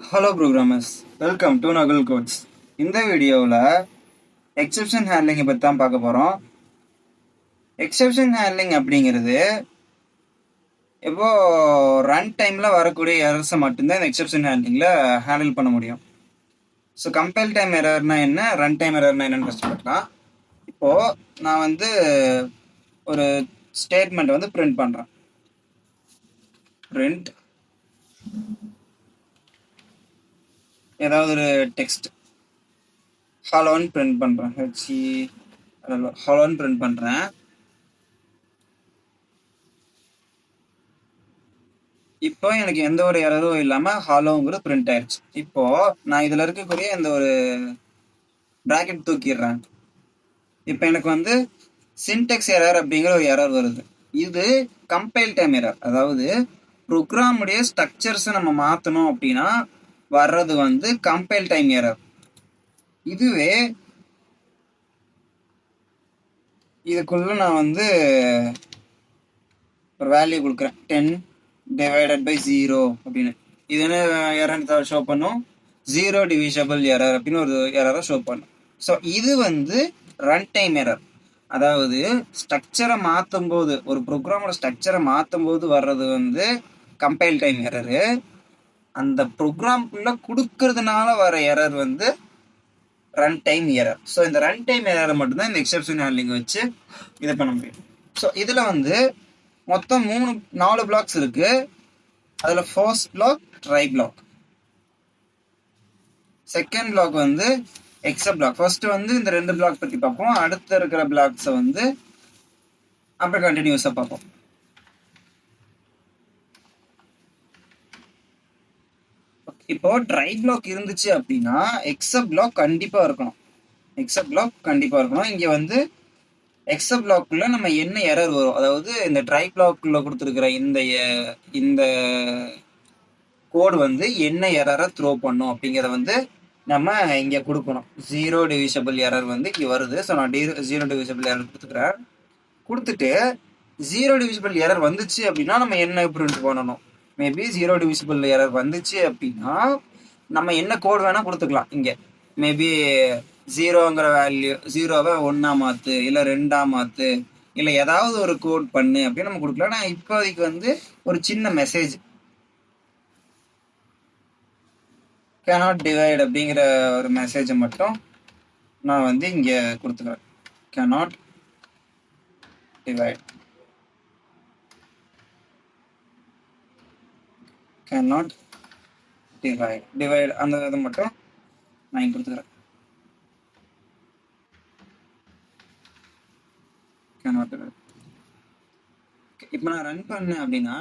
Hello programmers, welcome to Nakul codes. இந்த வீடியோவில் exception ஹேண்ட்லிங்கை பற்றி தான் பார்க்க போகிறோம். எக்ஸெப்ஷன் ஹேண்ட்லிங் அப்படிங்கிறது இப்போ ரன் டைமில் வரக்கூடிய எரர்ஸை மட்டும்தான் இந்த எக்ஸெப்ஷன் ஹேண்ட்லிங்கில் ஹேண்டில் பண்ண முடியும். ஸோ கம்பைல் டைம் எரர்னா என்ன, ரன் டைம் எரர்னா என்னன்னு ஃபஸ்ட் பார்க்கலாம். இப்போது நான் ஒரு ஸ்டேட்மெண்ட் பிரிண்ட் பண்ணுறேன். பிரிண்ட் ஏதாவது ஒரு டெக்ஸ்ட் ஹலோன்னு பிரிண்ட் பண்ணுறேன். ஹலோன்னு பிரிண்ட் பண்ணுறேன். இப்போ எனக்கு எந்த ஒரு எரரும் இல்லாமல் ஹாலோங்கிறது பிரிண்ட் ஆயிடுச்சு. இப்போ நான் இதில் இருக்கக்கூடிய இந்த ஒரு ப்ராக்கெட் தூக்கிடுறேன். இப்போ எனக்கு சின்டெக்ஸ் எரர் அப்படிங்கிற ஒரு எரர் வருது. இது கம்பைல் டைம் எரர். அதாவது ப்ரோக்ராமுடைய ஸ்ட்ரக்சர்ஸை நம்ம மாற்றணும் அப்படின்னா வர்றது கம்பைல் டைம் எரர். இதுவே இதுக்குள்ள நான் ஒரு வேல்யூ கொடுக்குறேன், 10 divided by 0 அப்படின்னு. இது என்ன எரர் ஷோ பண்ணும்? 0 டிவிஷபிள் எரர் அப்படின்னு ஒரு எரரை ஷோ பண்ணும். ஸோ இது ரன் டைம் எரர். அதாவது ஸ்ட்ரக்சரை மாற்றும் போது, ஒரு ப்ரோக்ராமோட ஸ்ட்ரக்சரை மாற்றும் போது வர்றது கம்பைல் டைம் எரரு. அந்த ப்ரோக்ராம்குள்ள கொடுக்கறதுனால வர error run time error. So இந்த ரன் டைம் எரரை மட்டும்தான் இந்த எக்ஸெப்ஷன் ஹேண்ட்லிங் வச்சு இதை பண்ண முடியும். ஸோ இதில் மொத்தம் 4 பிளாக்ஸ் இருக்கு. அதில் first block try block, second block except block. First இந்த 2 பிளாக் பற்றி பார்ப்போம். அடுத்து இருக்கிற பிளாக்ஸை அப்புறம் கண்டினியூஸாக பார்ப்போம். இப்போ ட்ரை பிளாக் இருந்துச்சு அப்படின்னா எக்ஸப்ட் பிளாக் கண்டிப்பாக இருக்கணும். எக்ஸப்ட் பிளாக் கண்டிப்பாக இருக்கணும். இங்கே எக்ஸப்ட் பிளாக்குள்ள நம்ம என்ன எரர் வரும், அதாவது இந்த ட்ரை பிளாக்குள்ள கொடுத்துருக்கிற இந்த கோடு என்ன எரரை த்ரோ பண்ணும் அப்படிங்கிறத நம்ம இங்கே கொடுக்கணும். 0 டிவிஷபிள் எரர் இங்கே வருது. ஸோ நான் 0 டிவிஷபிள் எரர் கொடுத்துக்கிறேன். கொடுத்துட்டு 0 டிவிஷபிள் எரர் வந்துச்சு அப்படின்னா நம்ம என்ன பிரிண்ட் பண்ணணும்? மேபி 0 டிவிஷபிள் எரர் வந்துச்சு அப்படின்னா நம்ம என்ன கோட் வேணால் கொடுத்துக்கலாம். இங்கே மேபி 0ங்கிற வேல்யூ 0வை 1ஆ மாற்று, இல்லை 2ஆ மாற்று, இல்லை ஏதாவது ஒரு கோட் பண்ணு அப்படின்னு நம்ம கொடுக்கலாம். நான் இப்போதைக்கு ஒரு சின்ன மெசேஜ் cannot divide அப்படிங்கிற ஒரு மெசேஜை மட்டும் நான் இங்கே கொடுத்துக்கிறேன். cannot divide, cannot divide அந்த இதை மட்டும் நான் இங்கே கொடுத்துக்கிறேன். cannot divide. இப்போ நான் ரன் பண்ணேன் அப்படின்னா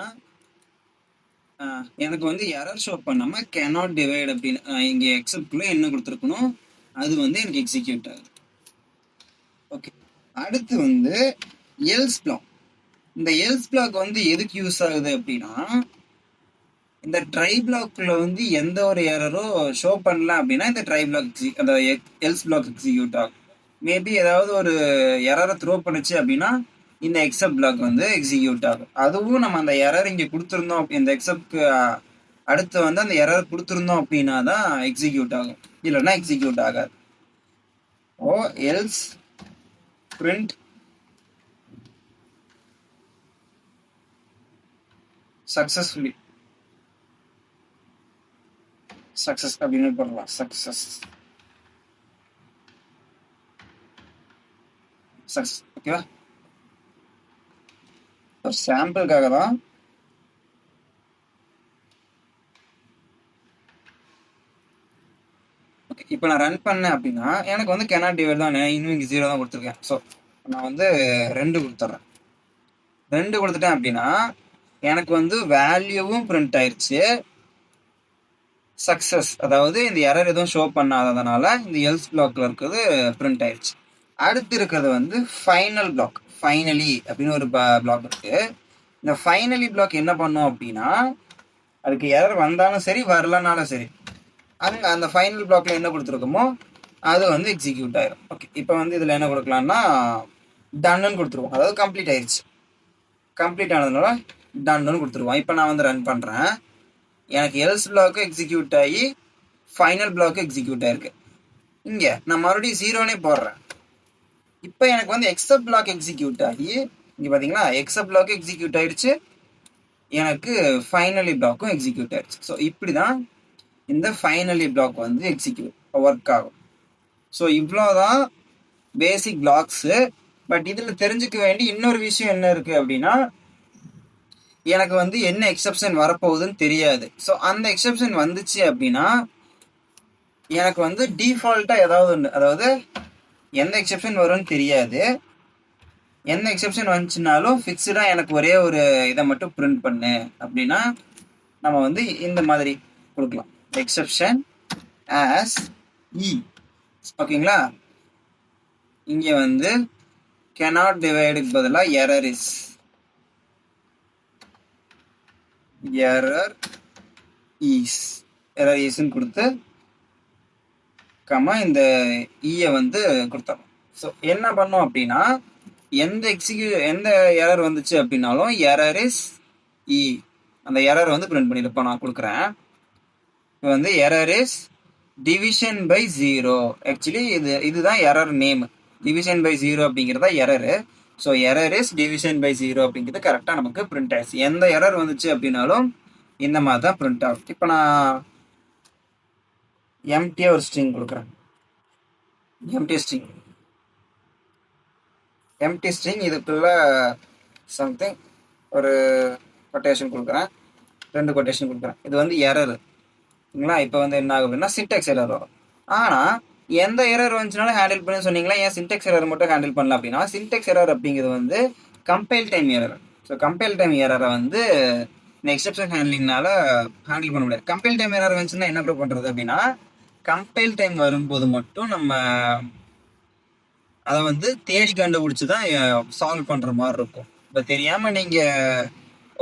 எனக்கு எரர் ஷோ பண்ணாம cannot divide அப்படின்னு இங்கே எக்ஸப்ட்குள்ள என்ன கொடுத்துருக்கணும் அது எனக்கு எக்ஸிக்யூட் ஆகுது. ஓகே, அடுத்து எல்ஸ் பிளாக். இந்த எல்ஸ் பிளாக் எதுக்கு யூஸ் ஆகுது அப்படின்னா இந்த ட்ரை பிளாக்ல எந்த ஒரு எரரும் ஷோ பண்ணல அப்படின்னா இந்த ட்ரை பிளாக் அந்த எல்ஸ் பிளாக் எக்ஸிக்யூட் ஆகும். மேபி ஏதாவது ஒரு எரரை த்ரோ பண்ணுச்சு அப்படின்னா இந்த எக்ஸப்ட் பிளாக் எக்ஸிக்யூட் ஆகும். அதுவும் நம்ம அந்த எரர் இங்கே கொடுத்துருந்தோம், இந்த எக்ஸப்ட்க்கு அடுத்து அந்த எரர் கொடுத்துருந்தோம் அப்படின்னா தான் எக்ஸிக்யூட் ஆகும், இல்லைன்னா எக்ஸிக்யூட் ஆகாது. ஓ எல்ஸ் பிரிண்ட் சக்சஸ்ஃபுல்லி, சக்சஸ் அப்படின்னு போடலாம். Success success. ஓகேவா? ஒரு சாம்பிளுக்காக தான். ஓகே, இப்போ நான் ரன் பண்ணேன் அப்படின்னா எனக்கு cannot divide தான், இன்னும் இங்கே 0 தான் கொடுத்துருக்கேன். ஸோ நான் 2 கொடுத்துட்றேன். 2 கொடுத்துட்டேன் அப்படின்னா எனக்கு வேல்யூவும் பிரிண்ட் ஆயிடுச்சு. சக்சஸ், அதாவது இந்த எரர் எதுவும் ஷோ பண்ணாததுனால இந்த எல்ஸ் பிளாக்ல இருக்கிறது பிரிண்ட் ஆயிடுச்சு. அடுத்து இருக்கிறது ஃபைனல் பிளாக். ஃபைனலி அப்படின்னு ஒரு பிளாக் இருக்கு. இந்த ஃபைனலி பிளாக் என்ன பண்ணும் அப்படின்னா அதுக்கு எரர் வந்தாலும் சரி வரலனாலும் சரி அங்கே அந்த ஃபைனல் பிளாக்ல என்ன கொடுத்துருக்கோமோ அது எக்ஸிக்யூட் ஆயிடும். ஓகே, இப்போ இதில் என்ன கொடுக்கலாம்னா டன்னு கொடுத்துருவோம். அதாவது கம்ப்ளீட் ஆயிடுச்சு. கம்ப்ளீட் ஆனதுனால டன்னு கொடுத்துருவோம். இப்போ நான் ரன் பண்ணுறேன். எனக்கு எல்ஸ் பிளாக் எக்ஸிக்யூட் ஆகி ஃபைனல் பிளாக் எக்ஸிக்யூட் ஆயிருக்கு. இங்க நான் மறுபடியும் 0னே போடுறேன். இப்போ எனக்கு வந்து எக்ஸப்ட் பிளாக் எக்ஸிக்யூட் ஆகி இங்க பாத்தீங்களா எக்ஸப்ட் பிளாக் எக்ஸிக்யூட் ஆயிடுச்சு, எனக்கு ஃபைனலி பிளாக்கும் எக்ஸிக்யூட் ஆயிடுச்சு. ஸோ இப்படிதான் இந்த ஃபைனலி பிளாக் வந்து எக்ஸிக்யூட் ஒர்க் ஆகும். ஸோ இவ்வளோதான் பேசிக் பிளாக்ஸு. பட் இதில் தெரிஞ்சுக்க வேண்டிய இன்னொரு விஷயம் என்ன இருக்குது அப்படின்னா, எனக்கு வந்து என்ன எக்ஸப்ஷன் வரப்போகுதுன்னு தெரியாது. ஸோ அந்த எக்ஸப்ஷன் வந்துச்சு அப்படின்னா எனக்கு வந்து டிஃபால்ட்டாக ஏதாவது ஒன்று, அதாவது எந்த எக்ஸப்ஷன் வரும்னு தெரியாது, எந்த எக்ஸப்ஷன் வந்துச்சுனாலும் ஃபிக்ஸ்டாக எனக்கு ஒரே ஒரு இதை மட்டும் பிரிண்ட் பண்ணு அப்படின்னா நம்ம வந்து இந்த மாதிரி கொடுக்கலாம், எக்ஸப்ஷன் ஆஸ் இ. ஓகேங்களா? இங்கே வந்து cannot divideக்கு பதிலாக எரர் இஸ்ன்னு கொடுத்து இந்த ஈயை வந்து கொடுத்தோம். ஸோ என்ன பண்ணோம் அப்படின்னா எந்த எரர் வந்துச்சு அப்படின்னாலும் எரர் இஸ் இ, அந்த எரர் வந்து பிரிண்ட் பண்ணிருப்போம். நான் கொடுக்குறேன். இப்போ வந்து error is division by 0. Actually இதுதான் எரர் நேம். டிவிஷன் பை 0 அப்படிங்கிறதா error. So error is division by 0 அப்படிங்கிறது கரெக்டாக நமக்கு பிரிண்ட் ஆயிடுச்சு. எந்த எரர் வந்துச்சு அப்படின்னாலும் இந்த மாதிரி தான் பிரிண்ட் ஆகும். இப்போ நான் எம்டியாக ஒரு ஸ்ட்ரிங் கொடுக்குறேன். எம்டி ஸ்ட்ரிங் இதுக்குள்ள சம்திங் ஒரு கொட்டேஷன் கொடுக்குறேன், 2 கொட்டேஷன் கொடுக்குறேன். இது வந்து எரர். சரிங்களா? இப்போ வந்து என்ன ஆகும் அப்படின்னா சின்டெக்ஸ் எரர் வரும். ஆனால் எந்த எரர் வந்துச்சுனாலும் ஹேண்டில் பண்ணி சொன்னீங்களா, ஏன் சின்டெக்ஸ் எரர் மட்டும் ஹேண்டில் பண்ணல அப்படின்னா, சின்டெக்ஸ் எரர் அப்படிங்கிறது வந்து compile time error. So compile time எரரை வந்து இந்த எக்ஸப்ஷன் ஹேண்ட்லிங்னால ஹேண்டில் பண்ண முடியாது. கம்பைல் டைம் எரர் வந்துச்சுன்னா என்ன பண்ணுறது அப்படின்னா, கம்பைல் டைம் வரும்போது மட்டும் நம்ம அதை வந்து தேடி கண்டுபிடிச்சி தான் சால்வ் பண்ணுற மாதிரி இருக்கும். இப்போ தெரியாமல் நீங்கள்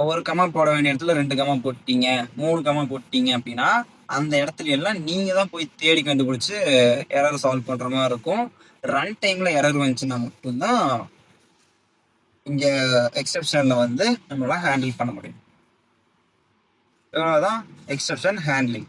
ஒவ்வொரு கமா போட வேண்டிய இடத்துல 2 கமா போட்டீங்க, 3 கமா போட்டீங்க அப்படின்னா அந்த இடத்துல எல்லாம் நீங்கள் தான் போய் தேடி கண்டுபிடிச்சி எரர் சால்வ் பண்ணுற மாதிரி இருக்கும். ரன் டைமில் எரர் வந்துச்சுன்னா மட்டும்தான் இங்கே எக்ஸப்ஷனில் வந்து நம்மளால் ஹேண்டில் பண்ண முடியும். இவ்வளோதான் எக்ஸப்ஷன் ஹேண்ட்லிங்.